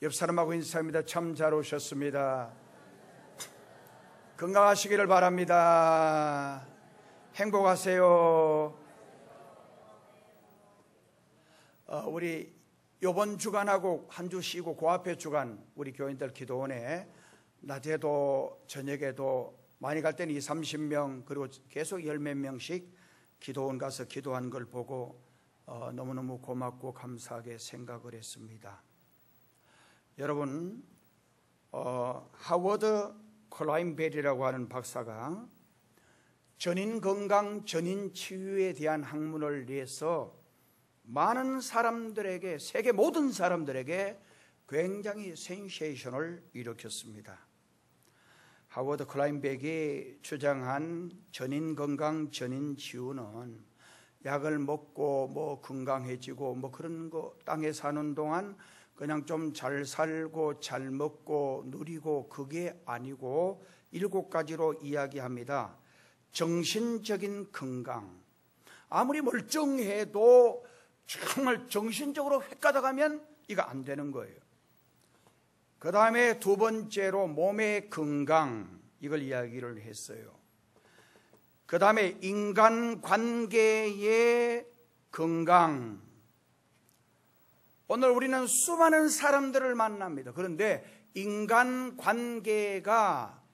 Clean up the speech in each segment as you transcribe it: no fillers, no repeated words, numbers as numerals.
옆 사람하고 인사합니다. 참 잘 오셨습니다. 건강하시기를 바랍니다. 행복하세요. 우리 이번 주간하고 한 주 쉬고 그 앞에 주간 우리 교인들 기도원에 낮에도 저녁에도 많이 갈 때는 20-30명 그리고 계속 열 몇 명씩 기도원 가서 기도한 걸 보고 너무너무 고맙고 감사하게 생각을 했습니다. 여러분, 하워드 클라인벨이라고 하는 박사가 전인 건강, 전인 치유에 대한 학문을 위해서 많은 사람들에게, 세계 모든 사람들에게 굉장히 센세이션을 일으켰습니다. 하워드 클라인벨이 주장한 전인 건강, 전인 치유는 약을 먹고 뭐 건강해지고 뭐 그런 거 땅에 사는 동안 그냥 좀 잘 살고 잘 먹고 누리고 그게 아니고 7가지로 이야기합니다. 정신적인 건강. 아무리 멀쩡해도 정말 정신적으로 획가닥하면 이거 안 되는 거예요. 그 다음에 2번째로 몸의 건강, 이걸 이야기를 했어요. 그 다음에 인간관계의 건강. 오늘 우리는 수많은 사람들을 만납니다. 그런데 인간관계가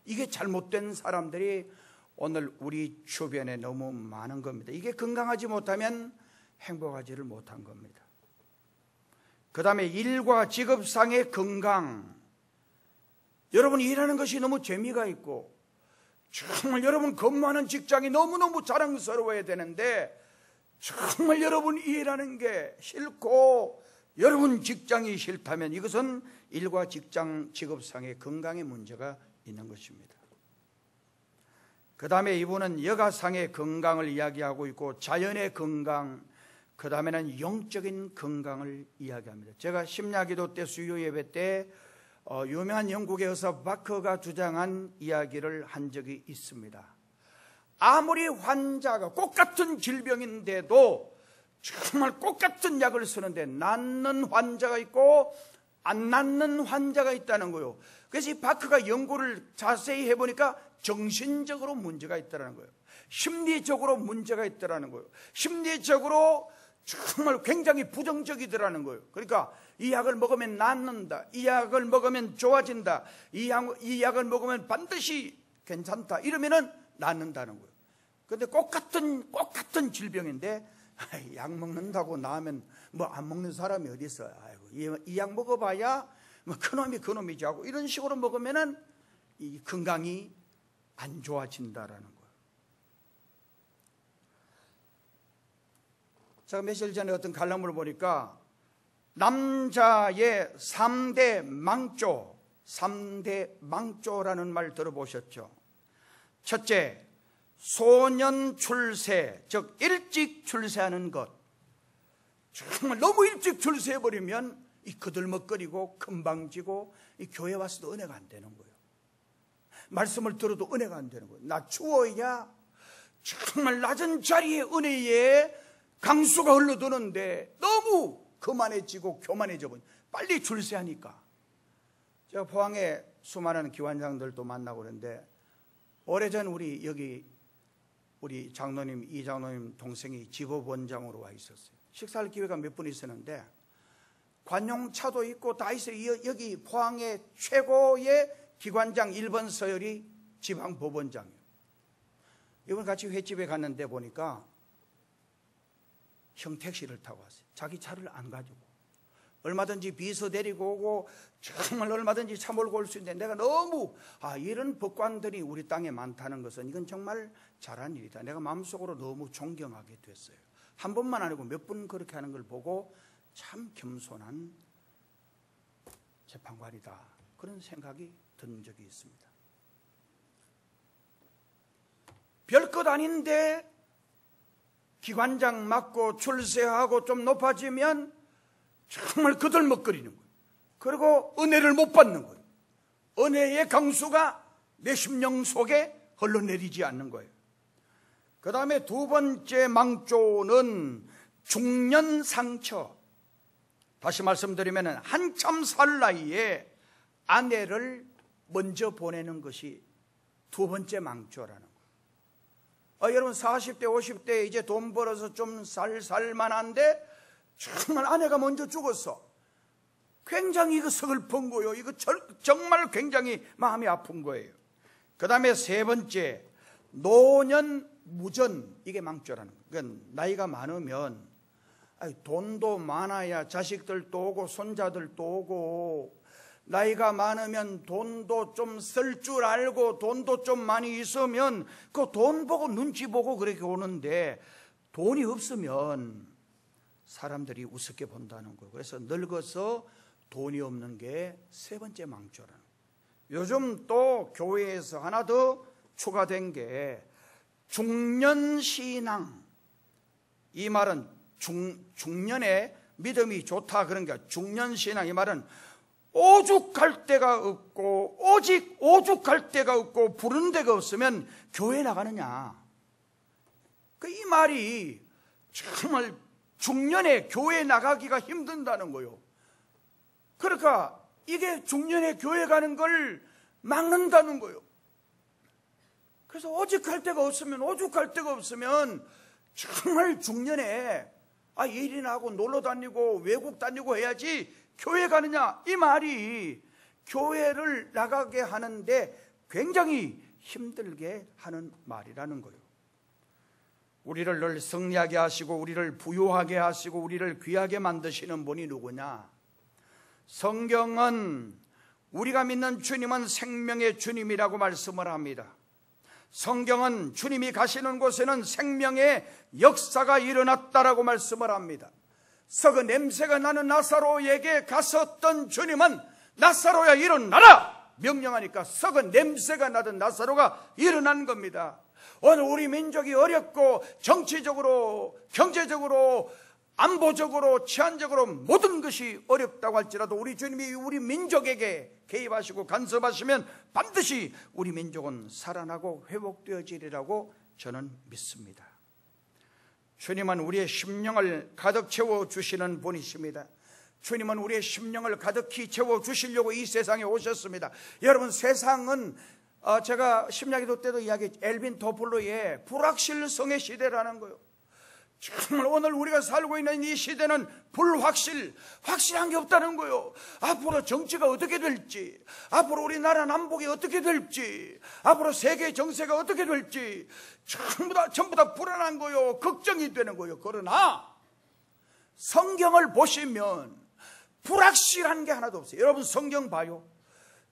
이게 잘못된 사람들이 오늘 우리 주변에 너무 많은 겁니다. 이게 건강하지 못하면 행복하지를 못한 겁니다. 그 다음에 일과 직업상의 건강. 여러분 일하는 것이 너무 재미가 있고 정말 여러분 근무하는 직장이 너무너무 자랑스러워야 되는데 정말 여러분 일하는 게 싫고 여러분 직장이 싫다면 이것은 일과 직장 직업상의 건강의 문제가 있는 것입니다. 그 다음에 이분은 여가상의 건강을 이야기하고 있고 자연의 건강, 그 다음에는 영적인 건강을 이야기합니다. 제가 심야기도 때 수요 예배 때 유명한 영국의 의사 바커가 주장한 이야기를 한 적이 있습니다. 아무리 환자가 똑같은 질병인데도 정말 똑같은 약을 쓰는데 낫는 환자가 있고 안 낫는 환자가 있다는 거예요. 그래서 이 바커가 연구를 자세히 해보니까 정신적으로 문제가 있다는 거예요. 심리적으로 문제가 있다는 거예요. 심리적으로 정말 굉장히 부정적이더라는 거예요. 그러니까 이 약을 먹으면 낫는다, 이 약을 먹으면 좋아진다, 이 약을 먹으면 반드시 괜찮다, 이러면은 낫는다는 거예요. 그런데 똑같은 질병인데 약 먹는다고 나으면 뭐 안 먹는 사람이 어디 있어요? 아이고, 이 약 먹어봐야 뭐 그놈이지 하고 이런 식으로 먹으면은 이 건강이 안 좋아진다라는 거예요. 제가 며칠 전에 어떤 칼럼을 보니까 남자의 3대 망조라는 말 들어보셨죠? 첫째, 소년 출세, 즉 일찍 출세하는 것. 정말 너무 일찍 출세해버리면 이 거들먹거리고 금방지고 이 교회 와서도 은혜가 안 되는 거예요. 말씀을 들어도 은혜가 안 되는 거예요. 낮추어야 정말 낮은 자리에 은혜에 강수가 흘러드는데 너무 거만해지고 교만해져 버려. 빨리 출세하니까. 제가 포항에 수많은 기관장들도 만나고 그러는데 오래전 우리 장로님, 이 장로님 동생이 지법원장으로 와 있었어요. 식사할 기회가 몇 번 있었는데 관용차도 있고 다 있어요. 여기 포항의 최고의 기관장 1번 서열이 지방법원장이에요. 이번 같이 횟집에 갔는데 보니까 형 택시를 타고 왔어요. 자기 차를 안 가지고 얼마든지 비서 데리고 오고 정말 얼마든지 차 몰고 올 수 있는데 내가 너무 이런 법관들이 우리 땅에 많다는 것은 이건 정말 잘한 일이다. 내가 마음속으로 너무 존경하게 됐어요. 한 번만 아니고 몇 번 그렇게 하는 걸 보고 참 겸손한 재판관이다, 그런 생각이 든 적이 있습니다. 별것 아닌데 기관장 맡고 출세하고 좀 높아지면 정말 거들먹거리는 거예요. 그리고 은혜를 못 받는 거예요. 은혜의 강수가 내 심령 속에 흘러내리지 않는 거예요. 그 다음에 2번째 망조는 중년 상처. 다시 말씀드리면 한참 살 나이에 아내를 먼저 보내는 것이 두 번째 망조라는 거예요. 여러분 40대 50대 이제 돈 벌어서 좀 살만한데 정말 아내가 먼저 죽었어. 굉장히 이거 서글픈 거예요. 이거 정말 굉장히 마음이 아픈 거예요. 그 다음에 세 번째, 노년 무전, 이게 망조라는 거예요. 그러니까 나이가 많으면 돈도 많아야 자식들도 오고 손자들도 오고, 나이가 많으면 돈도 좀 쓸 줄 알고 돈도 좀 많이 있으면 그 돈 보고 눈치 보고 그렇게 오는데, 돈이 없으면 사람들이 우습게 본다는 거예요. 그래서 늙어서 돈이 없는 게 세 번째 망조라는 거예요. 요즘 또 교회에서 하나 더 추가된 게 중년신앙. 이 말은 중년의 믿음이 좋다 그런 게, 중년신앙 이 말은 오죽할 데가 없고, 오직 오죽할 데가 없고 부르는 데가 없으면 교회 나가느냐. 이 말이 정말 중년에 교회 나가기가 힘든다는 거예요. 그러니까 이게 중년에 교회 가는 걸 막는다는 거예요. 그래서 오직할 데가 없으면, 오죽할 데가 없으면 정말 중년에 일이나 하고 놀러 다니고 외국 다니고 해야지 교회 가느냐, 이 말이 교회를 나가게 하는데 굉장히 힘들게 하는 말이라는 거예요. 우리를 늘 승리하게 하시고 우리를 부유하게 하시고 우리를 귀하게 만드시는 분이 누구냐? 성경은 우리가 믿는 주님은 생명의 주님이라고 말씀을 합니다. 성경은 주님이 가시는 곳에는 생명의 역사가 일어났다라고 말씀을 합니다. 썩은 냄새가 나는 나사로에게 갔었던 주님은 나사로야 일어나라 명령하니까 썩은 냄새가 나던 나사로가 일어난 겁니다. 오늘 우리 민족이 어렵고 정치적으로, 경제적으로, 안보적으로, 치안적으로 모든 것이 어렵다고 할지라도 우리 주님이 우리 민족에게 개입하시고 간섭하시면 반드시 우리 민족은 살아나고 회복되어지리라고 저는 믿습니다. 주님은 우리의 심령을 가득 채워주시는 분이십니다. 주님은 우리의 심령을 가득히 채워주시려고 이 세상에 오셨습니다. 여러분, 세상은 제가 심야기도 때도 이야기했죠. 엘빈 토플러의 불확실성의 시대라는 거예요. 정말 오늘 우리가 살고 있는 이 시대는 확실한 게 없다는 거예요. 앞으로 정치가 어떻게 될지, 앞으로 우리나라 남북이 어떻게 될지, 앞으로 세계 정세가 어떻게 될지 전부 다 불안한 거예요. 걱정이 되는 거예요. 그러나 성경을 보시면 불확실한 게 하나도 없어요. 여러분, 성경 봐요.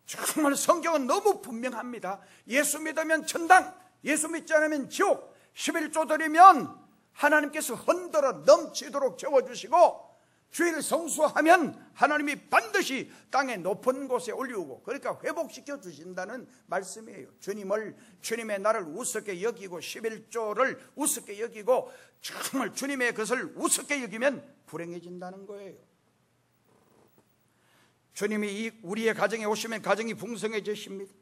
정말 성경은 너무 분명합니다. 예수 믿으면 천당, 예수 믿지 않으면 지옥, 11조 드리면 하나님께서 흔들어 넘치도록 채워주시고, 주일 성수하면 하나님이 반드시 땅의 높은 곳에 올리우고, 그러니까 회복시켜 주신다는 말씀이에요. 주님의 나를 우습게 여기고 11조를 우습게 여기고 정말 주님의 것을 우습게 여기면 불행해진다는 거예요. 주님이 우리의 가정에 오시면 가정이 풍성해지십니다.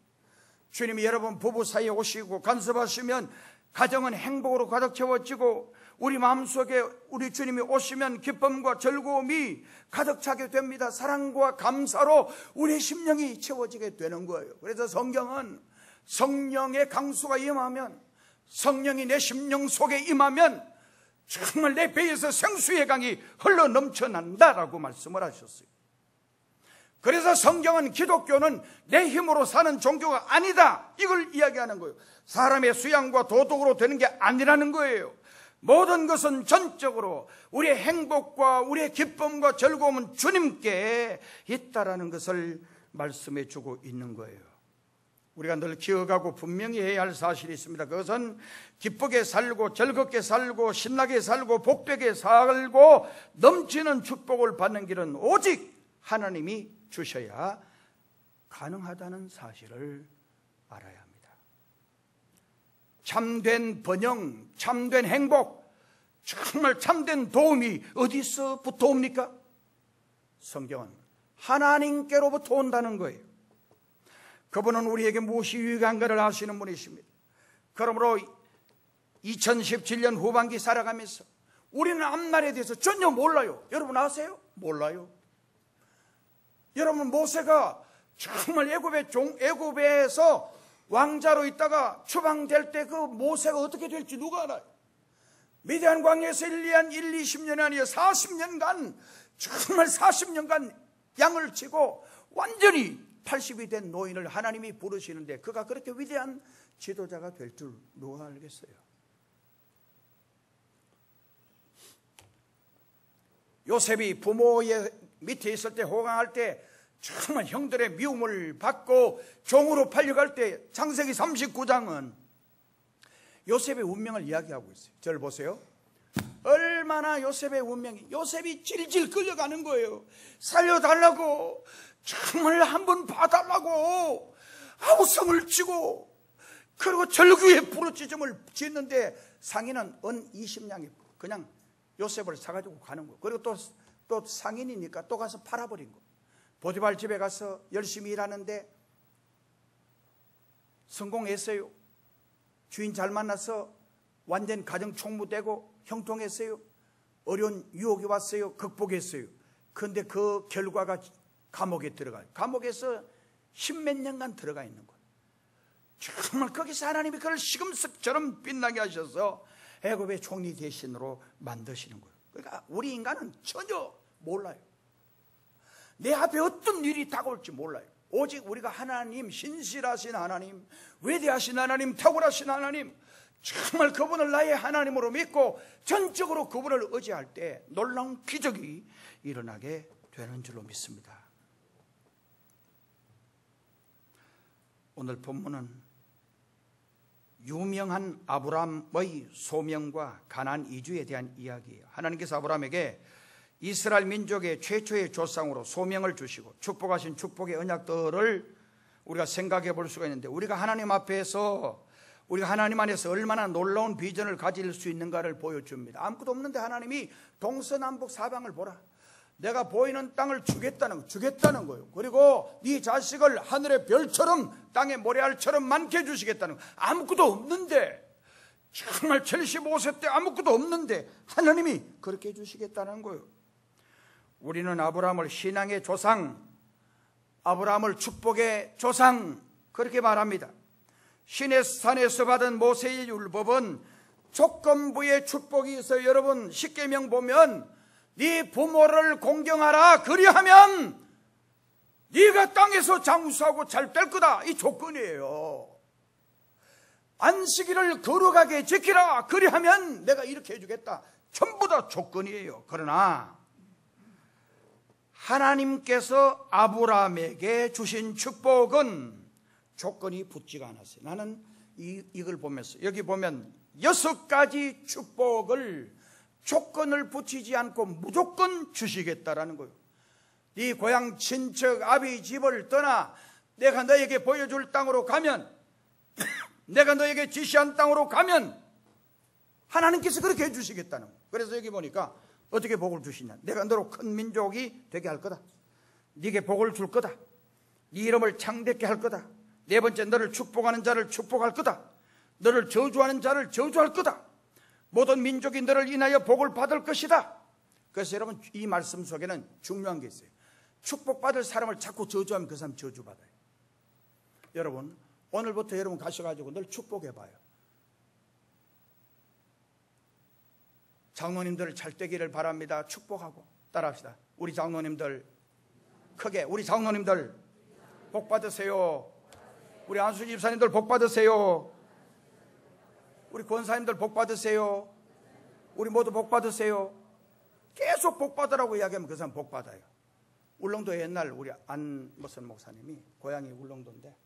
주님이 여러분 부부 사이에 오시고 간섭하시면 가정은 행복으로 가득 채워지고, 우리 마음속에 우리 주님이 오시면 기쁨과 즐거움이 가득 차게 됩니다. 사랑과 감사로 우리의 심령이 채워지게 되는 거예요. 그래서 성경은 성령의 강수가 임하면, 성령이 내 심령 속에 임하면 정말 내 배에서 생수의 강이 흘러 넘쳐난다라고 말씀을 하셨어요. 그래서 성경은, 기독교는 내 힘으로 사는 종교가 아니다, 이걸 이야기하는 거예요. 사람의 수양과 도덕으로 되는 게 아니라는 거예요. 모든 것은 전적으로 우리의 행복과 우리의 기쁨과 즐거움은 주님께 있다라는 것을 말씀해 주고 있는 거예요. 우리가 늘 기억하고 분명히 해야 할 사실이 있습니다. 그것은 기쁘게 살고 즐겁게 살고 신나게 살고 복되게 살고 넘치는 축복을 받는 길은 오직 하나님이 주셔야 가능하다는 사실을 알아야 합니다. 참된 번영, 참된 행복, 정말 참된 도움이 어디서부터 옵니까? 성경은 하나님께로부터 온다는 거예요. 그분은 우리에게 무엇이 유익한가를 아시는 분이십니다. 그러므로 2017년 후반기 살아가면서 우리는 앞날에 대해서 전혀 몰라요. 여러분 아세요? 몰라요? 여러분, 모세가 정말 애굽에서 왕자로 있다가 추방될 때 그 모세가 어떻게 될지 누가 알아요? 미디안 광야에서 1, 20년이 아니라 40년간, 정말 40년간 양을 치고 완전히 80이 된 노인을 하나님이 부르시는데 그가 그렇게 위대한 지도자가 될 줄 누가 알겠어요? 요셉이 부모의 밑에 있을 때, 호강할 때 정말 형들의 미움을 받고 종으로 팔려갈 때, 창세기 39장은 요셉의 운명을 이야기하고 있어요. 저를 보세요. 얼마나 요셉의 운명이, 요셉이 질질 끌려가는 거예요. 살려달라고, 정말 한번 봐달라고 아우성을 치고, 그리고 절규에 부르짖음을 짓는데 상인은 은 20냥이 그냥 요셉을 사가지고 가는 거예요. 그리고 또 상인이니까 또 가서 팔아버린 거예요. 보디발 집에 가서 열심히 일하는데 성공했어요. 주인 잘 만나서 완전 가정 총무되고 형통했어요. 어려운 유혹이 왔어요. 극복했어요. 그런데 그 결과가 감옥에 들어가요. 감옥에서 10몇 년간 들어가 있는 거예요. 정말 거기서 하나님이 그를 시금석처럼 빛나게 하셔서 애굽의 총리 대신으로 만드시는 거예요. 그러니까 우리 인간은 전혀 몰라요. 내 앞에 어떤 일이 다가올지 몰라요. 오직 우리가 하나님, 신실하신 하나님, 위대하신 하나님, 탁월하신 하나님, 정말 그분을 나의 하나님으로 믿고 전적으로 그분을 의지할 때 놀라운 기적이 일어나게 되는 줄로 믿습니다. 오늘 본문은 유명한 아브라함의 소명과 가나안 이주에 대한 이야기예요. 하나님께서 아브라함에게 이스라엘 민족의 최초의 조상으로 소명을 주시고 축복하신 축복의 언약들을 우리가 생각해 볼 수가 있는데, 우리가 하나님 앞에서, 우리가 하나님 안에서 얼마나 놀라운 비전을 가질 수 있는가를 보여줍니다. 아무것도 없는데 하나님이 동서남북 사방을 보라, 내가 보이는 땅을 주겠다는 거예요. 그리고 네 자식을 하늘의 별처럼 땅의 모래알처럼 많게 해주시겠다는 거예요. 아무것도 없는데, 정말 75세 때 아무것도 없는데 하나님이 그렇게 해주시겠다는 거예요. 우리는 아브라함을 신앙의 조상, 아브라함을 축복의 조상, 그렇게 말합니다. 신의 산에서 받은 모세의 율법은 조건부의 축복이 있어요. 여러분, 십계명 보면 네 부모를 공경하라, 그리하면 네가 땅에서 장수하고 잘 될 거다, 이 조건이에요. 안식일을 거룩하게 지키라, 그리하면 내가 이렇게 해주겠다, 전부 다 조건이에요. 그러나 하나님께서 아브라함에게 주신 축복은 조건이 붙지가 않았어요. 나는 이걸 보면서, 여기 보면 6가지 축복을 조건을 붙이지 않고 무조건 주시겠다라는 거예요. 네 고향 친척 아비 집을 떠나 내가 너에게 보여줄 땅으로 가면, 내가 너에게 지시한 땅으로 가면 하나님께서 그렇게 해주시겠다는 거예요. 그래서 여기 보니까 어떻게 복을 주시냐, 내가 너로 큰 민족이 되게 할 거다, 네게 복을 줄 거다, 네 이름을 창대케 할 거다, 네 번째 너를 축복하는 자를 축복할 거다, 너를 저주하는 자를 저주할 거다, 모든 민족이 너를 인하여 복을 받을 것이다. 그래서 여러분, 이 말씀 속에는 중요한 게 있어요. 축복받을 사람을 자꾸 저주하면 그 사람 저주받아요. 여러분, 오늘부터 여러분 가셔가지고 늘 축복해봐요. 장로님들 잘 되기를 바랍니다. 축복하고 따라합시다. 우리 장로님들 크게, 우리 장로님들 복 받으세요. 우리 안수 집사님들 복 받으세요. 우리 권사님들 복 받으세요. 우리 모두 복 받으세요. 계속 복 받으라고 이야기하면 그 사람 복 받아요. 울릉도에 옛날 우리 무슨 목사님이, 고향이 울릉도인데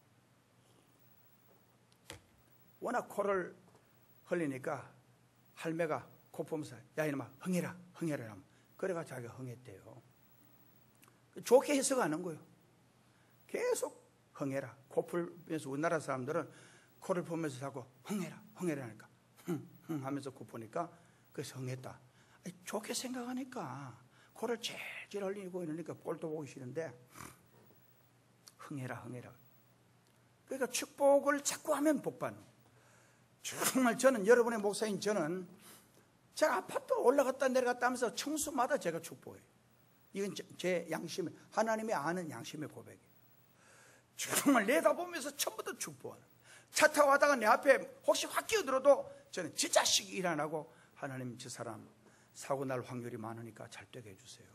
워낙 코를 흘리니까 할매가 코 보면서 야 이놈아 흥해라 흥해라, 그래가 자기가 흥했대요. 좋게 해석하는 거예요. 계속 흥해라, 코 풀면서 우리나라 사람들은 코를 보면서 자꾸 흥해라 흥해라 하니까 흥 하면서 코 푸니까 그래서 흥했다. 좋게 생각하니까 코를 질질 흘리고 이러니까 꼴도 보기 싫은데 흥해라 흥해라. 그러니까 축복을 자꾸 하면 복 받는. 정말 저는, 여러분의 목사인 저는 제가 아파트 올라갔다 내려갔다 하면서 청수마다 제가 축복해요. 이건 제 양심의, 하나님이 아는 양심의 고백이에요. 정말 내다보면서 전부 다 축복하는. 차 타고 가다가 내 앞에 혹시 확 끼어들어도 저는 지 자식이 일 안 하고, 하나님 저 사람 사고 날 확률이 많으니까 잘 되게 해주세요.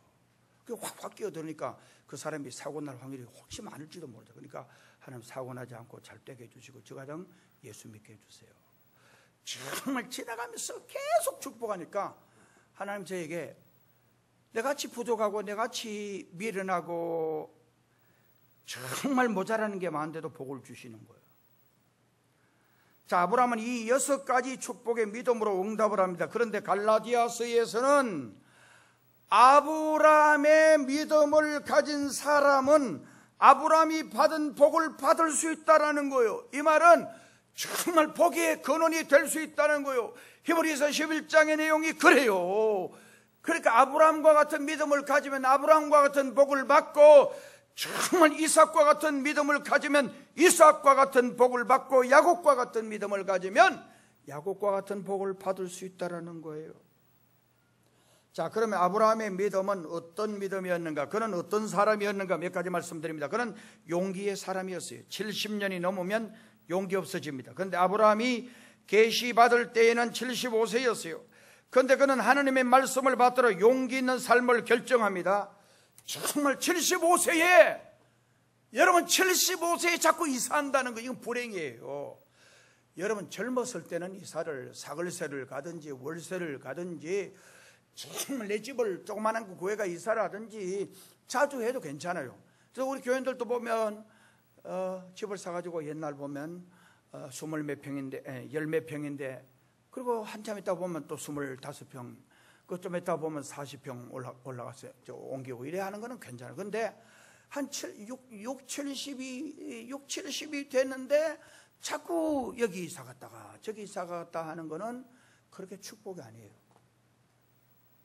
확 끼어들으니까 그 사람이 사고 날 확률이 혹시 많을지도 모르죠. 그러니까 하나님 사고 나지 않고 잘 되게 해주시고 저 가정 예수 믿게 해주세요. 정말 지나가면서 계속 축복하니까 하나님 저에게 내같이 부족하고 내같이 미련하고 정말 모자라는 게 많은데도 복을 주시는 거예요. 자, 아브라함은 이 6가지 축복의 믿음으로 응답을 합니다. 그런데 갈라디아서에서는 아브라함의 믿음을 가진 사람은 아브라함이 받은 복을 받을 수 있다는 거예요. 이 말은 정말 복의 근원이 될 수 있다는 거예요. 히브리서 11장의 내용이 그래요. 그러니까 아브라함과 같은 믿음을 가지면 아브라함과 같은 복을 받고, 정말 이삭과 같은 믿음을 가지면 이삭과 같은 복을 받고, 야곱과 같은 믿음을 가지면 야곱과 같은 복을 받을 수 있다는 거예요. 자, 그러면 아브라함의 믿음은 어떤 믿음이었는가? 그는 어떤 사람이었는가? 몇 가지 말씀드립니다. 그는 용기의 사람이었어요. 70년이 넘으면 용기 없어집니다. 그런데 아브라함이 계시받을 때에는 75세였어요. 그런데 그는 하나님의 말씀을 받들어 용기 있는 삶을 결정합니다. 정말 75세에, 여러분 75세에 자꾸 이사한다는 거, 이건 불행이에요. 여러분 젊었을 때는 이사를, 사글세를 가든지 월세를 가든지 정말 내 집을 조그마한 그 교회가 이사를 하든지 자주 해도 괜찮아요. 그래서 우리 교인들도 보면 집을 사가지고 옛날 보면 20몇 평인데 10몇 평인데, 그리고 한참 있다 보면 또 25평, 그 좀 있다 보면 40평 올라갔어요. 옮기고 이래 하는 거는 괜찮아요. 근데 한 70이 됐는데 자꾸 여기 이사 갔다가 저기 이사 갔다 하는 거는 그렇게 축복이 아니에요.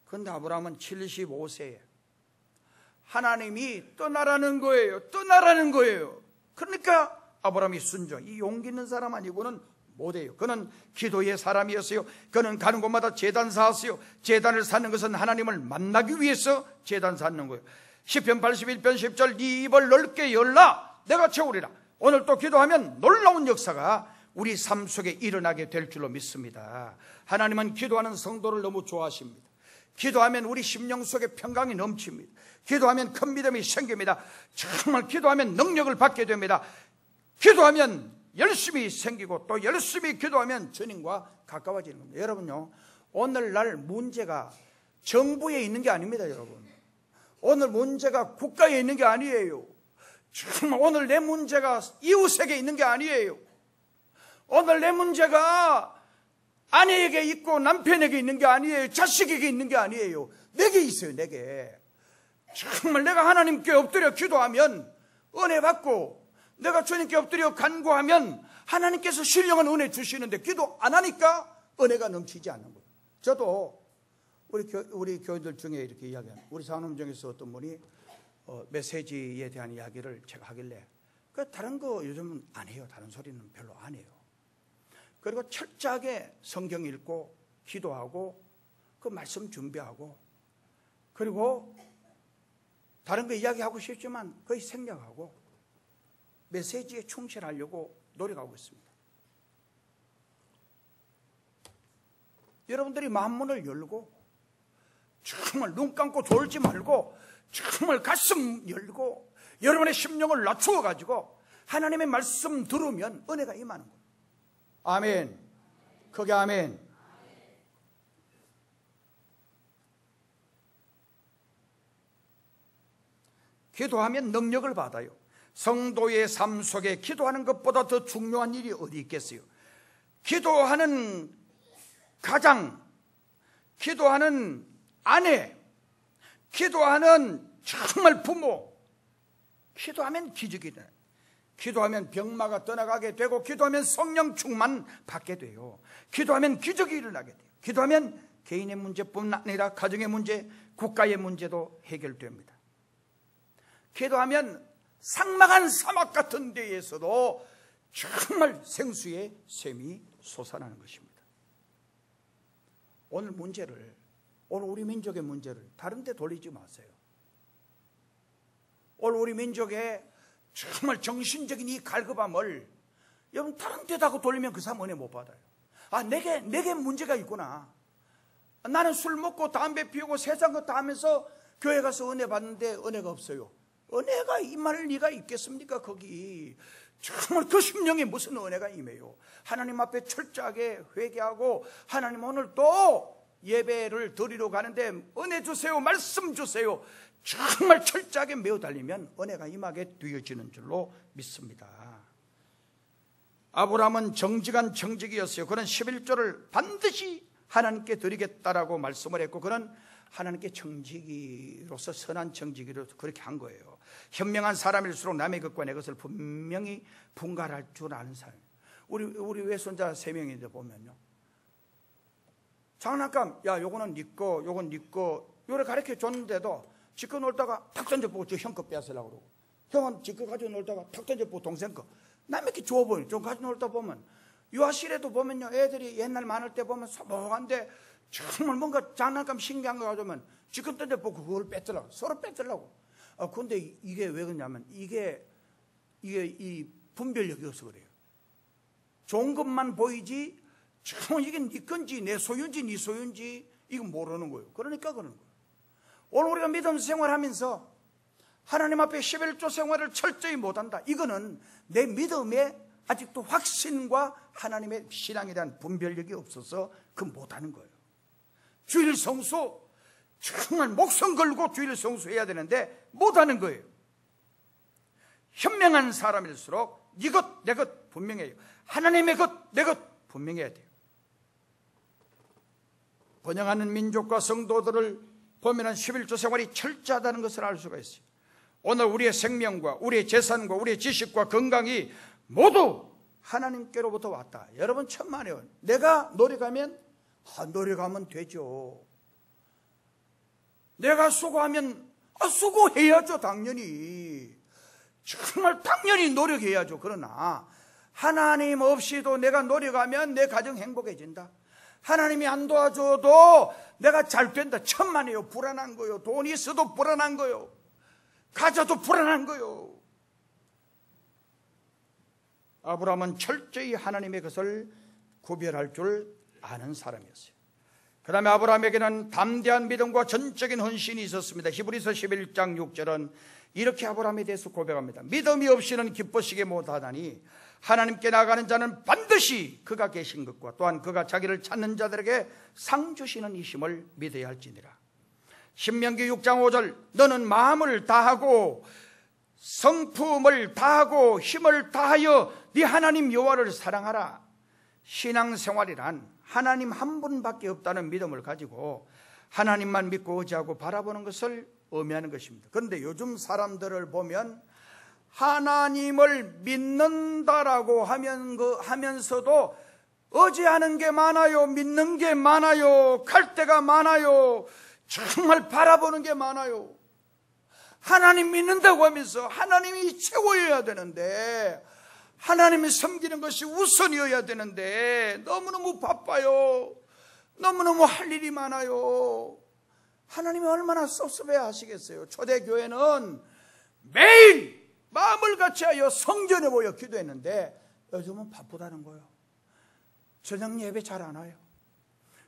그런데 아브라함은 75세에 하나님이 떠나라는 거예요. 떠나라는 거예요. 그러니까 아브라함이 순종, 이 용기 있는 사람 아니고는 못해요. 그는 기도의 사람이었어요. 그는 가는 곳마다 제단 쌓았어요. 제단을 쌓는 것은 하나님을 만나기 위해서 제단 쌓는 거예요. 시편 81편 10절, 네 입을 넓게 열라 내가 채우리라. 오늘 또 기도하면 놀라운 역사가 우리 삶 속에 일어나게 될 줄로 믿습니다. 하나님은 기도하는 성도를 너무 좋아하십니다. 기도하면 우리 심령 속에 평강이 넘칩니다. 기도하면 큰 믿음이 생깁니다. 정말 기도하면 능력을 받게 됩니다. 기도하면 열심히 생기고 또 열심히 기도하면 주님과 가까워지는 겁니다. 여러분요, 오늘날 문제가 정부에 있는 게 아닙니다. 여러분, 오늘 문제가 국가에 있는 게 아니에요. 정말 오늘 내 문제가 이웃에게 있는 게 아니에요. 오늘 내 문제가 아내에게 있고 남편에게 있는 게 아니에요. 자식에게 있는 게 아니에요. 내게 있어요. 내게. 정말 내가 하나님께 엎드려 기도하면 은혜 받고, 내가 주님께 엎드려 간구하면 하나님께서 신령한 은혜 주시는데 기도 안 하니까 은혜가 넘치지 않는 거예요. 저도 우리 교인들 중에 이렇게 이야기하는, 우리 사람 중에서 어떤 분이 메시지에 대한 이야기를 제가 하길래, 다른 거 요즘은 안 해요. 다른 소리는 별로 안 해요. 그리고 철저하게 성경 읽고 기도하고 그 말씀 준비하고, 그리고 다른 거 이야기하고 싶지만 거의 생략하고 메시지에 충실하려고 노력하고 있습니다. 여러분들이 마음문을 열고 정말 눈 감고 졸지 말고 정말 가슴 열고 여러분의 심령을 낮추어 가지고 하나님의 말씀 들으면 은혜가 임하는 거예요. 아멘. 크게 아멘. 기도하면 능력을 받아요. 성도의 삶 속에 기도하는 것보다 더 중요한 일이 어디 있겠어요? 기도하는 가장, 기도하는 아내, 기도하는 정말 부모, 기도하면 기적이 일어나요. 기도하면 병마가 떠나가게 되고, 기도하면 성령 충만 받게 돼요. 기도하면 기적이 일어나게 돼요. 기도하면 개인의 문제뿐 아니라 가정의 문제, 국가의 문제도 해결됩니다. 기도하면 삭막한 사막 같은 데에서도 정말 생수의 샘이 솟아나는 것입니다. 오늘 문제를, 오늘 우리 민족의 문제를 다른 데 돌리지 마세요. 오늘 우리 민족의 정말 정신적인 이 갈급함을 여러분 다른 데다가 돌리면 그 사람 은혜 못 받아요. 아, 내게 문제가 있구나. 나는 술 먹고 담배 피우고 세상 거 다 하면서 교회 가서 은혜 받는데 은혜가 없어요. 은혜가 임할 리가 있겠습니까? 거기 정말 그 심령에 무슨 은혜가 임해요. 하나님 앞에 철저하게 회개하고 하나님 오늘 또 예배를 드리러 가는데 은혜 주세요, 말씀 주세요, 정말 철저하게 매어 달리면 은혜가 임하게 되어지는 줄로 믿습니다. 아브라함은 정직한 정직이었어요. 그는 11조를 반드시 하나님께 드리겠다라고 말씀을 했고, 그는 하나님께 정직이로서, 선한 정직이로서 그렇게 한 거예요. 현명한 사람일수록 남의 것과 내 것을 분명히 분갈할 줄 아는 사람. 우리 외손자 3명인데 보면요, 장난감, 야 요거는 네 거, 요건 네 거, 요래 가르쳐 줬는데도 지껏 놀다가 탁 던져보고 저 형 거 뺏으려고 그러고, 형은 지껏 가지고 놀다가 탁 던져보고 동생 거, 남에게 줘 보여요. 좀 가지고 놀다 보면 유아실에도 보면요, 애들이 옛날 많을 때 보면 소복한데 정말 뭔가 장난감 신기한 거 가져오면 지껏 던져보고 그걸 뺏으려고, 서로 뺏으려고. 근데 이게 왜 그러냐면 이게 이 분별력이 없어 그래요. 좋은 것만 보이지 정말 이게 네 건지 내 소유인지 네 소유인지 이건 모르는 거예요. 그러니까 그러는 거예요. 오늘 우리가 믿음 생활하면서 하나님 앞에 11조 생활을 철저히 못한다, 이거는 내 믿음에 아직도 확신과 하나님의 신앙에 대한 분별력이 없어서 그 못하는 거예요. 주일 성수 정말 목숨 걸고 주일 성수해야 되는데 못하는 거예요. 현명한 사람일수록 네 것 내 것 분명해요. 하나님의 것 내 것 분명해야 돼요. 번영하는 민족과 성도들을 보면 11조 생활이 철저하다는 것을 알 수가 있어요. 오늘 우리의 생명과 우리의 재산과 우리의 지식과 건강이 모두 하나님께로부터 왔다. 여러분 천만에요. 내가 노력하면 노력하면 되죠. 내가 수고하면 수고해야죠. 당연히 정말 당연히 노력해야죠. 그러나 하나님 없이도 내가 노력하면 내 가정 행복해진다. 하나님이 안 도와줘도 내가 잘 된다. 천만에요. 불안한 거요. 돈이 있어도 불안한 거요. 가져도 불안한 거요. 아브라함은 철저히 하나님의 것을 구별할 줄 아는 사람이었어요. 그 다음에 아브라함에게는 담대한 믿음과 전적인 헌신이 있었습니다. 히브리서 11장 6절은 이렇게 아브라함에 대해서 고백합니다. 믿음이 없이는 기뻐시게 못하다니 하나님께 나가는 자는 반드시 그가 계신 것과 또한 그가 자기를 찾는 자들에게 상 주시는 이심을 믿어야 할지니라. 신명기 6장 5절 너는 마음을 다하고 성품을 다하고 힘을 다하여 네 하나님 여호와를 사랑하라. 신앙생활이란 하나님 한 분밖에 없다는 믿음을 가지고 하나님만 믿고 의지하고 바라보는 것을 의미하는 것입니다. 그런데 요즘 사람들을 보면 하나님을 믿는다라고 하면서도 의지하는 게 많아요. 믿는 게 많아요. 갈 데가 많아요. 정말 바라보는 게 많아요. 하나님 믿는다고 하면서 하나님이 최고여야 되는데, 하나님을 섬기는 것이 우선이어야 되는데 너무너무 바빠요. 너무너무 할 일이 많아요. 하나님이 얼마나 섭섭해야 하시겠어요. 초대교회는 매일 마음을 같이하여 성전에 모여 기도했는데 요즘은 바쁘다는 거예요. 저녁 예배 잘 안 와요.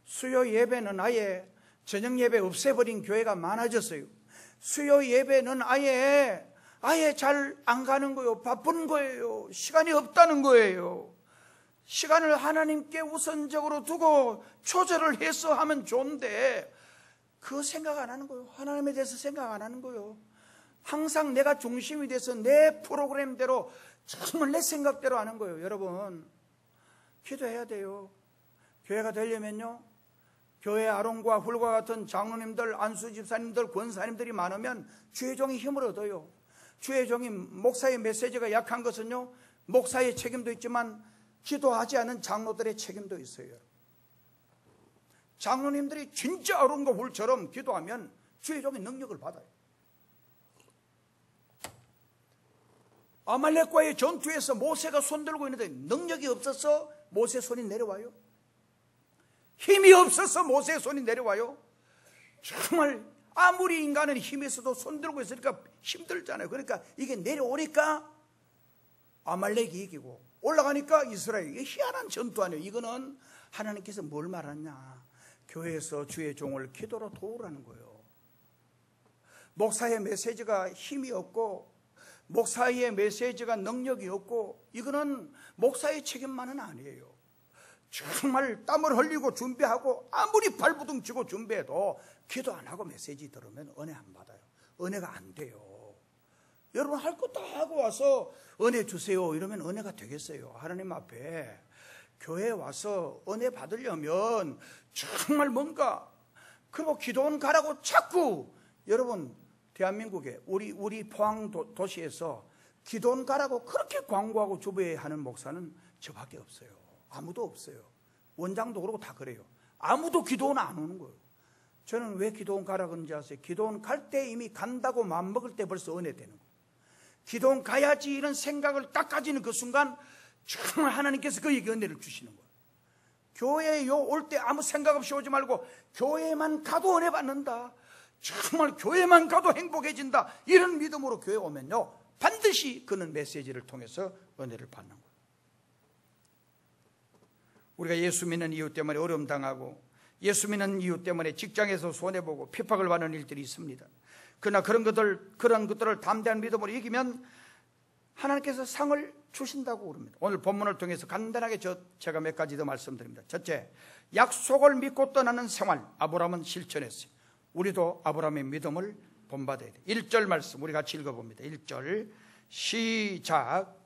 수요 예배는 아예 저녁 예배 없애버린 교회가 많아졌어요. 수요 예배는 아예 잘 안 가는 거예요. 바쁜 거예요. 시간이 없다는 거예요. 시간을 하나님께 우선적으로 두고 초절을 해서 하면 좋은데 그 생각 안 하는 거예요. 하나님에 대해서 생각 안 하는 거예요. 항상 내가 중심이 돼서 내 프로그램대로 정말 내 생각대로 하는 거예요. 여러분 기도해야 돼요. 교회가 되려면요, 교회 아론과 훌과 같은 장로님들, 안수 집사님들, 권사님들이 많으면 주의 종이 힘을 얻어요. 주의 종이 목사의 메시지가 약한 것은요, 목사의 책임도 있지만 기도하지 않은 장로들의 책임도 있어요. 장로님들이 진짜 아론과 훌처럼 기도하면 주의 종이 능력을 받아요. 아말렉과의 전투에서 모세가 손들고 있는데 능력이 없어서 모세 손이 내려와요. 힘이 없어서 모세의 손이 내려와요. 정말 아무리 인간은 힘이 있어도 손들고 있으니까 힘들잖아요. 그러니까 이게 내려오니까 아말렉이 이기고 올라가니까 이스라엘이. 이게 희한한 전투 아니에요. 이거는 하나님께서 뭘 말하냐, 교회에서 주의 종을 기도로 도우라는 거예요. 목사의 메시지가 힘이 없고 목사의 메시지가 능력이 없고 이거는 목사의 책임만은 아니에요. 정말 땀을 흘리고 준비하고 아무리 발부둥 치고 준비해도 기도 안 하고 메시지 들으면 은혜 안 받아요. 은혜가 안 돼요. 여러분 할 거 다 하고 와서 은혜 주세요 이러면 은혜가 되겠어요? 하나님 앞에 교회에 와서 은혜 받으려면 정말 뭔가, 그리고 기도원 가라고 자꾸, 여러분 대한민국에 우리 포항 도시에서 기도원 가라고 그렇게 광고하고 주배하는 목사는 저밖에 없어요. 아무도 없어요. 원장도 그러고 다 그래요. 아무도 기도원 안 오는 거예요. 저는 왜 기도원 가라 그런지 아세요? 기도원 갈 때 이미 간다고 마음먹을 때 벌써 은혜 되는 거예요. 기도원 가야지 이런 생각을 딱 가지는 그 순간 정말 하나님께서 그에게 은혜를 주시는 거예요. 교회에 올 때 아무 생각 없이 오지 말고 교회만 가도 은혜 받는다, 정말 교회만 가도 행복해진다, 이런 믿음으로 교회 오면요 반드시 그는 메시지를 통해서 은혜를 받는 거예요. 우리가 예수 믿는 이유 때문에 어려움 당하고 예수 믿는 이유 때문에 직장에서 손해보고 핍박을 받는 일들이 있습니다. 그러나 그런 것들을 담대한 믿음으로 이기면 하나님께서 상을 주신다고 그럽니다. 오늘 본문을 통해서 간단하게 제가 몇 가지 더 말씀드립니다. 첫째, 약속을 믿고 떠나는 생활, 아브라함은 실천했어요. 우리도 아브라함의 믿음을 본받아야 돼요. 1절 말씀 우리 같이 읽어봅니다. 1절 시작.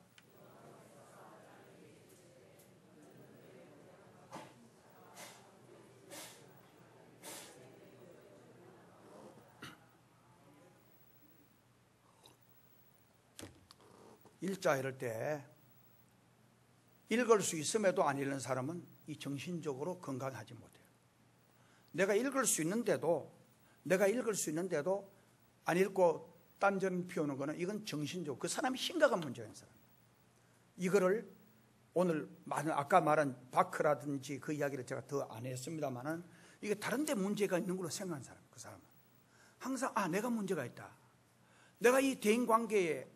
일자 이럴 때 읽을 수 있음에도 안 읽는 사람은 이 정신적으로 건강하지 못해요. 내가 읽을 수 있는데도 안 읽고 딴전 피우는 거는 이건 정신적으로 그 사람이 심각한 문제인 사람. 이거를 오늘 아까 말한 바크라든지 그 이야기를 제가 더 안 했습니다만은 이게 다른 데 문제가 있는 걸로 생각하는 사람, 그 사람은 항상 내가 문제가 있다, 내가 이 대인 관계에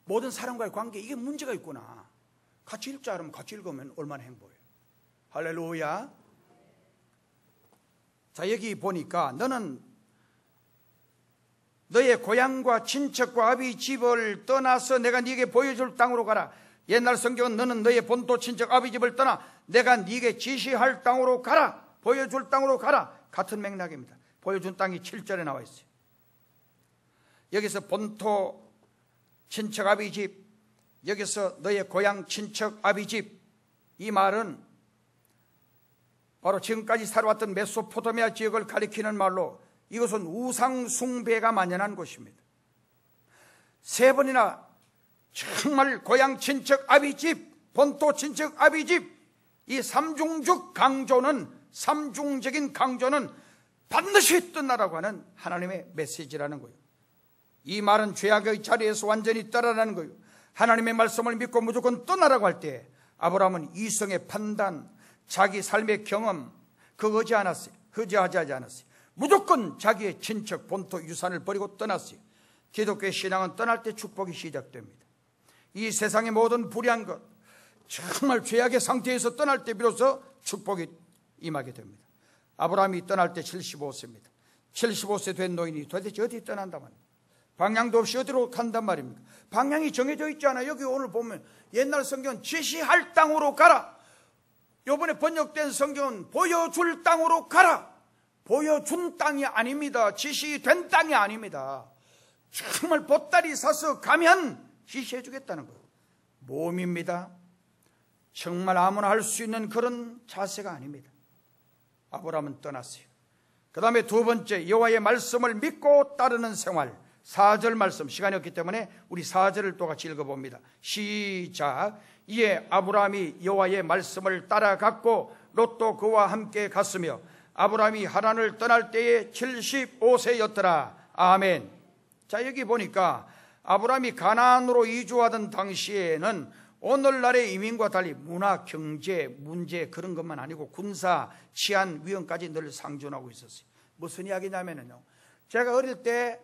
모든 사람과의 관계 이게 문제가 있구나. 같이 읽자 그러면 같이 읽으면 얼마나 행복해요. 할렐루야. 자, 여기 보니까 너는 너의 고향과 친척과 아비 집을 떠나서 내가 네게 보여줄 땅으로 가라. 옛날 성경은 너는 너의 본토 친척 아비 집을 떠나 내가 네게 지시할 땅으로 가라, 보여줄 땅으로 가라, 같은 맥락입니다. 보여준 땅이 7절에 나와 있어요. 여기서 본토 친척 아비 집, 여기서 너의 고향 친척 아비 집, 이 말은 바로 지금까지 살아왔던 메소포타미아 지역을 가리키는 말로 이것은 우상 숭배가 만연한 곳입니다. 세 번이나 정말 고향 친척 아비 집, 본토 친척 아비 집, 이 삼중적인 강조는 반드시 떠나라고 하는 하나님의 메시지라는 거예요. 이 말은 죄악의 자리에서 완전히 떠나라는 거예요. 하나님의 말씀을 믿고 무조건 떠나라고 할 때 아브라함은 이성의 판단, 자기 삶의 경험 그거 의지하지 않았어요. 무조건 자기의 친척, 본토, 유산을 버리고 떠났어요. 기독교의 신앙은 떠날 때 축복이 시작됩니다. 이 세상의 모든 불의한 것, 정말 죄악의 상태에서 떠날 때 비로소 축복이 임하게 됩니다. 아브라함이 떠날 때 75세입니다. 75세 된 노인이 도대체 어디 떠난단 말입니까? 방향도 없이 어디로 간단 말입니까? 방향이 정해져 있잖아요. 여기 오늘 보면 옛날 성경은 지시할 땅으로 가라. 이번에 번역된 성경은 보여줄 땅으로 가라. 보여준 땅이 아닙니다. 지시된 땅이 아닙니다. 정말 보따리 사서 가면 지시해 주겠다는 거예요. 모험입니다. 정말 아무나 할 수 있는 그런 자세가 아닙니다. 아브라함은 떠났어요. 그 다음에 두 번째, 여호와의 말씀을 믿고 따르는 생활. 4절 말씀, 시간이 없기 때문에 우리 4절을 또 같이 읽어봅니다. 시작. 이에 아브라함이 여호와의 말씀을 따라갔고 롯도 그와 함께 갔으며 아브라함이 하란을 떠날 때에 75세였더라. 아멘. 자, 여기 보니까 아브라함이 가나안으로 이주하던 당시에는 오늘날의 이민과 달리 문화, 경제, 문제 그런 것만 아니고 군사, 치안, 위험까지 늘 상존하고 있었어요. 무슨 이야기냐면요, 제가 어릴 때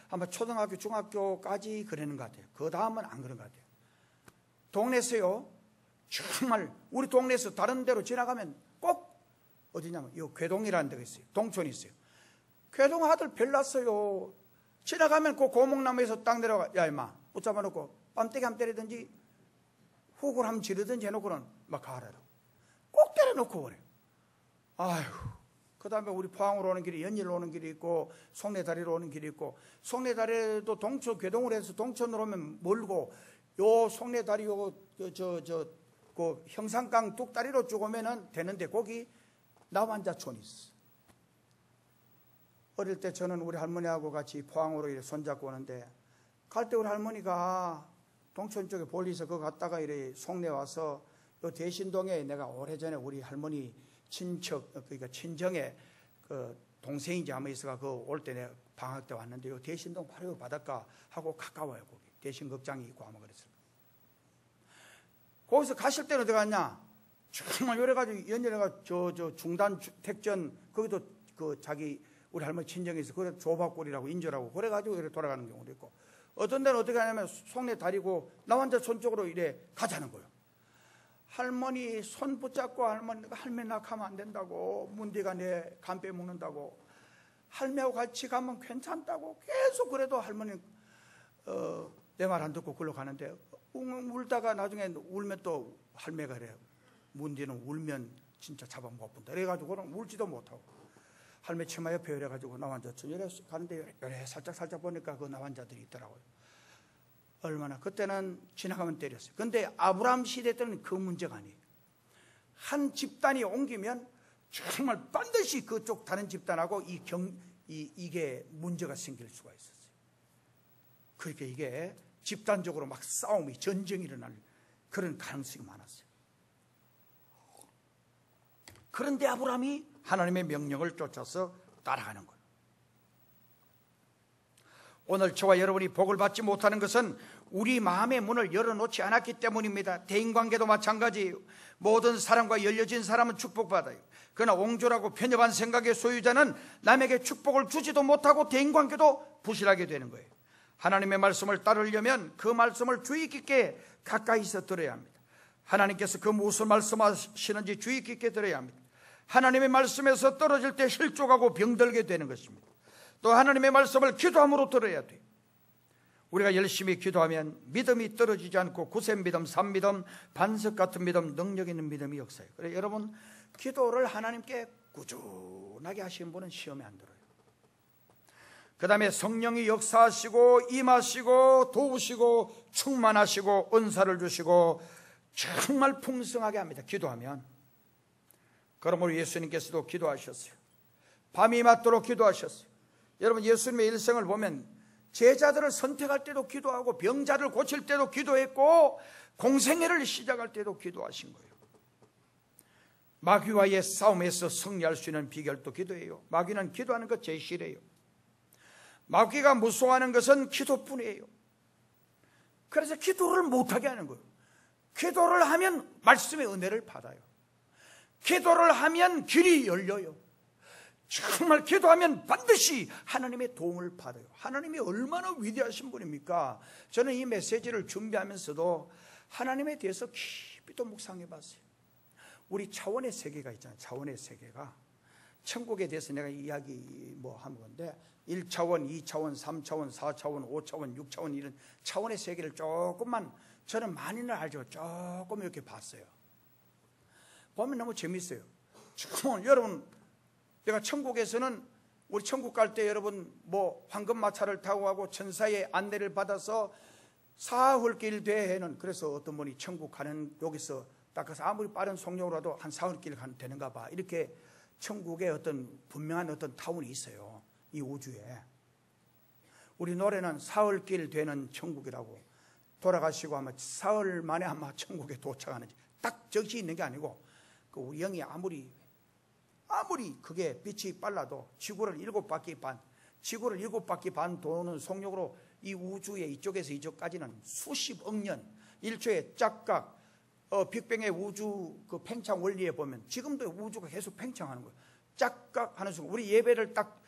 아마 초등학교, 중학교까지 그러는 것 같아요. 그 다음은 안 그런 것 같아요. 동네에서요, 정말 우리 동네에서 다른 데로 지나가면 꼭 어디냐면 이 괴동이라는 데가 있어요. 동촌이 있어요. 괴동 아들 별났어요. 지나가면 그 고목나무에서 딱 내려가, 야 임마 붙잡아 놓고 뺨때기 한번 때리든지 훅을 한번 지르든지 해놓고는 막 가라라. 꼭 때려놓고 그래. 아휴. 그 다음에 우리 포항으로 오는 길이, 연일로 오는 길이 있고 송내다리로 오는 길이 있고, 송내다리도 동촌 괴동으로 해서 동촌으로 오면 멀고, 요 송내다리 그 형산강 뚝다리로 쭉 오면은 되는데 거기 나완자촌이 있어. 어릴 때 저는 우리 할머니하고 같이 포항으로 이렇게 손잡고 오는데, 갈 때 우리 할머니가 동촌 쪽에 볼리서 그거 갔다가 이래 송내 와서 요 대신동에 내가 오래전에 우리 할머니 친척, 그러니까 친정에 그 동생인지 아마 있어가 그 올 때 내가 방학 때 왔는데 요 대신동 바로 바닷가 하고 가까워요. 거기 대신극장이 있고 아마 그랬어요. 거기서 가실 때는 어디 갔냐? 정말 요래가지고 연연해가 저 중단 택전 거기도 그 자기 우리 할머니 친정에서 그래 조밥골이라고 인조라고 그래가지고 이렇게 돌아가는 경우도 있고, 어떤 데는 어떻게 하냐면 송내 다리고 나완자촌 쪽으로 이래 가자는 거예요. 할머니 손 붙잡고 할머니가 할매 낙하면 안 된다고, 문디가 내 간 빼먹는다고, 할매하고 같이 가면 괜찮다고 계속 그래도 할머니 내 말 안 듣고 글로 가는데, 울다가 나중에 울면 또 할매가 그래요. 문디는 울면 진짜 잡아못 본다. 그래가지고는 울지도 못하고 할매 치마 옆에 이래가지고 나완자촌 이래 가는데 이래 살짝 보니까 그 나완자들이 있더라고요. 얼마나 그때는 지나가면 때렸어요. 근데 아브라함 시대 때는 그 문제가 아니에요. 한 집단이 옮기면 정말 반드시 그쪽 다른 집단하고 이게 문제가 생길 수가 있었어요. 그러니까 이게 집단적으로 막 싸움이, 전쟁이 일어날 그런 가능성이 많았어요. 그런데 아브라함이 하나님의 명령을 쫓아서 따라가는 거예요. 오늘 저와 여러분이 복을 받지 못하는 것은 우리 마음의 문을 열어놓지 않았기 때문입니다. 대인관계도 마찬가지예요. 모든 사람과 열려진 사람은 축복받아요. 그러나 옹졸하고 편협한 생각의 소유자는 남에게 축복을 주지도 못하고 대인관계도 부실하게 되는 거예요. 하나님의 말씀을 따르려면 그 말씀을 주의 깊게 가까이서 들어야 합니다. 하나님께서 그 무슨 말씀하시는지 주의 깊게 들어야 합니다. 하나님의 말씀에서 떨어질 때 실족하고 병들게 되는 것입니다. 또 하나님의 말씀을 기도함으로 들어야 돼요. 우리가 열심히 기도하면 믿음이 떨어지지 않고 구셈 믿음, 산믿음, 반석 같은 믿음, 능력 있는 믿음이 역사해요. 그래서 여러분 기도를 하나님께 꾸준하게 하시는 분은 시험에 안 들어요. 그 다음에 성령이 역사하시고 임하시고 도우시고 충만하시고 은사를 주시고 정말 풍성하게 합니다. 기도하면. 그러므로 예수님께서도 기도하셨어요. 밤이 맞도록 기도하셨어요. 여러분 예수님의 일생을 보면 제자들을 선택할 때도 기도하고 병자를 고칠 때도 기도했고 공생애를 시작할 때도 기도하신 거예요. 마귀와의 싸움에서 승리할 수 있는 비결도 기도예요. 마귀는 기도하는 것 제일 싫어요. 마귀가 무서워하는 것은 기도뿐이에요. 그래서 기도를 못하게 하는 거예요. 기도를 하면 말씀의 은혜를 받아요. 기도를 하면 길이 열려요. 정말 기도하면 반드시 하나님의 도움을 받아요. 하나님이 얼마나 위대하신 분입니까? 저는 이 메시지를 준비하면서도 하나님에 대해서 깊이 또 묵상해 봤어요. 우리 차원의 세계가 있잖아요. 차원의 세계가. 천국에 대해서 내가 이야기 하는 건데 1차원, 2차원, 3차원, 4차원, 5차원, 6차원 이런 차원의 세계를 조금만, 저는 많이는 알죠. 조금 이렇게 봤어요. 보면 너무 재밌어요. 정말 여러분, 내가 천국에서는 우리 천국 갈 때 여러분 황금마차를 타고 가고 천사의 안내를 받아서 사흘길 되는, 그래서 어떤 분이 천국 가는 여기서 딱 가서 아무리 빠른 속력으로라도 한 사흘길 되는가 봐. 이렇게 천국에 어떤 분명한 어떤 타운이 있어요. 이 우주에. 우리 노래는 사흘길 되는 천국이라고, 돌아가시고 아마 사흘 만에 아마 천국에 도착하는지 딱 적시 있는 게 아니고, 그 우리 영이 아무리 그게 빛이 빨라도 지구를 7바퀴 반 도는 속력으로 이 우주의 이쪽에서 이쪽까지는 수십억 년, 1초의 짝각, 빅뱅의 우주 그 팽창 원리에 보면 지금도 우주가 계속 팽창하는 거예요. 짝각 하는 순간 우리 예배를 딱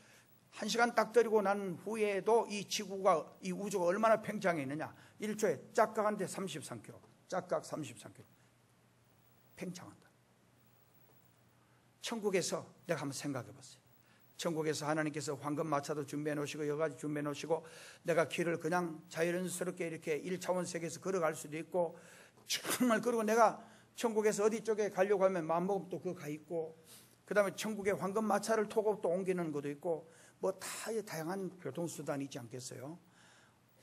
1시간 딱 들이고 난 후에도 이 지구가, 이 우주가 얼마나 팽창해 있느냐. 1초에 짝각한데 33km, 짝각 33km 팽창한다. 천국에서 내가 한번 생각해 봤어요. 천국에서 하나님께서 황금 마차도 준비해 놓으시고 여러 가지 준비해 놓으시고, 내가 길을 그냥 자연스럽게 이렇게 1차원 세계에서 걸어갈 수도 있고, 정말, 그리고 내가 천국에서 어디 쪽에 가려고 하면 마음먹으면 또 그거 가 있고, 그 다음에 천국에 황금 마차를 타고 또 옮기는 것도 있고, 뭐 다양한 교통수단이 있지 않겠어요?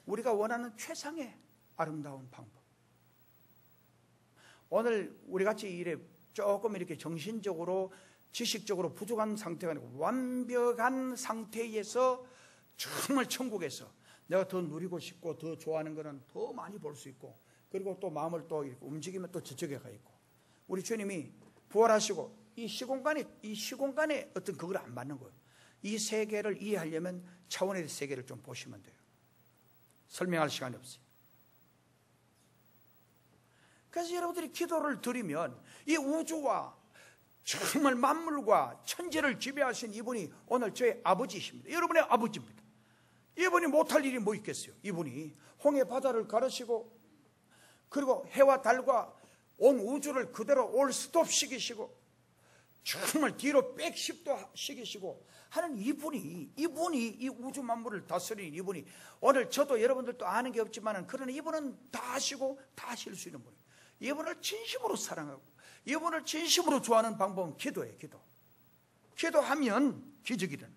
우리가 원하는 최상의 아름다운 방법. 오늘 우리같이 이래 조금 이렇게 정신적으로 지식적으로 부족한 상태가 아니고 완벽한 상태에서 정말 천국에서 내가 더 누리고 싶고 더 좋아하는 거는 더 많이 볼 수 있고, 그리고 또 마음을 또 이렇게 움직이면 또 저쪽에 가 있고, 우리 주님이 부활하시고 이 시공간에 어떤 그걸 안 받는 거예요. 이 세계를 이해하려면 차원의 세계를 좀 보시면 돼요. 설명할 시간이 없어요. 그래서 여러분들이 기도를 드리면 이 우주와 정말 만물과 천지를 지배하신 이분이 오늘 저의 아버지이십니다. 여러분의 아버지입니다. 이분이 못할 일이 뭐 있겠어요? 이분이 홍해 바다를 가르시고, 그리고 해와 달과 온 우주를 그대로 올 스톱 시키시고, 정말 뒤로 백십도 시키시고 하는 이분이 이 우주 만물을 다스리는 이분이, 오늘 저도 여러분들도 아는 게 없지만 그러나 이분은 다 아시고 다 하실 수 있는 분이에요. 이분을 진심으로 사랑하고 이분을 진심으로 좋아하는 방법은 기도예요. 기도하면 기적이 일어나.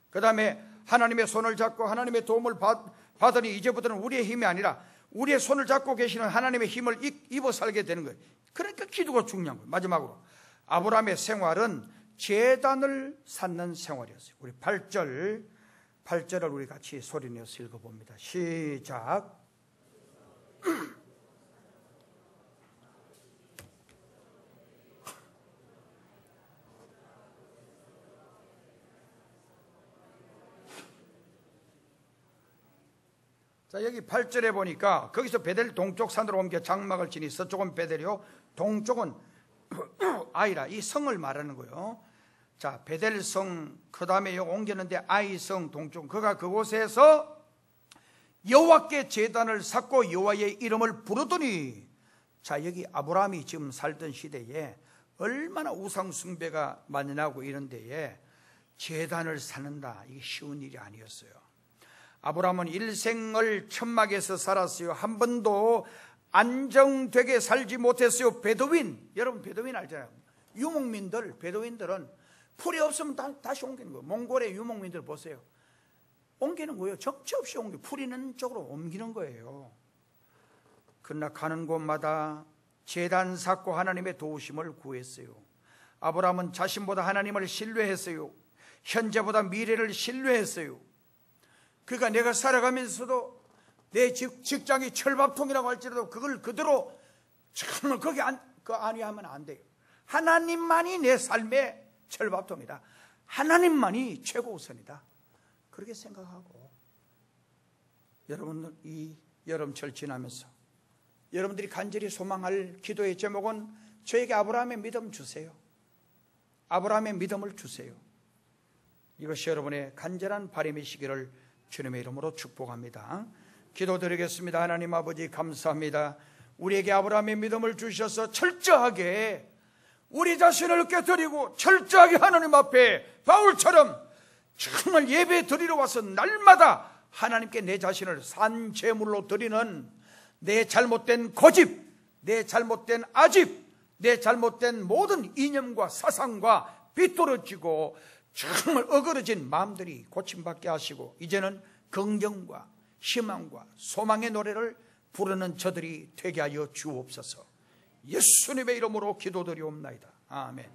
그 다음에 하나님의 손을 잡고 하나님의 도움을 받으니 이제부터는 우리의 힘이 아니라 우리의 손을 잡고 계시는 하나님의 힘을 입어 살게 되는 거예요. 그러니까 기도가 중요한 거예요. 마지막으로 아브라함의 생활은 제단을 쌓는 생활이었어요. 우리 8절을 우리 같이 소리내어서 읽어봅니다. 시작. 자, 여기 8절에 보니까 거기서 베델 동쪽 산으로 옮겨 장막을 지니 서쪽은 베델이요 동쪽은 아이라, 이 성을 말하는 거예요. 자, 베델성, 그 다음에 여기 옮겼는데 아이성 동쪽, 그가 그곳에서 여호와께 제단을 쌓고 여호와의 이름을 부르더니, 자, 여기 아브라함이 지금 살던 시대에 얼마나 우상 숭배가 많이 나고 이런 데에 제단을 쌓는다, 이게 쉬운 일이 아니었어요. 아브라함은 일생을 천막에서 살았어요. 한 번도 안정되게 살지 못했어요. 베두인, 여러분 베두인 알잖아요. 유목민들, 베두인들은 풀이 없으면 다시 옮기는 거예요. 몽골의 유목민들 보세요. 옮기는 거예요. 정치 없이 풀이 있는 쪽으로 옮기는 거예요. 그러나 가는 곳마다 제단 쌓고 하나님의 도우심을 구했어요. 아브라함은 자신보다 하나님을 신뢰했어요. 현재보다 미래를 신뢰했어요. 그러니까 내가 살아가면서도 내 직장이 철밥통이라고 할지라도 그걸 그대로 정말 거기 아니하면 안 돼요. 하나님만이 내 삶의 철밥통이다. 하나님만이 최고 우선이다. 그렇게 생각하고, 여러분 이 여름철 지나면서 여러분들이 간절히 소망할 기도의 제목은 저에게 아브라함의 믿음 주세요. 아브라함의 믿음을 주세요. 이것이 여러분의 간절한 바람이시기를 주님의 이름으로 축복합니다. 기도드리겠습니다. 하나님 아버지 감사합니다. 우리에게 아브라함의 믿음을 주셔서 철저하게 우리 자신을 깨뜨리고 철저하게 하나님 앞에 바울처럼 정말 예배 드리러 와서 날마다 하나님께 내 자신을 산 제물로 드리는 내 잘못된 고집, 내 잘못된 아집, 내 잘못된 모든 이념과 사상과 비뚤어지고 정말 어그러진 마음들이 고침받게 하시고, 이제는 긍정과 희망과 소망의 노래를 부르는 저들이 되게 하여 주옵소서. 예수님의 이름으로 기도드리옵나이다. 아멘.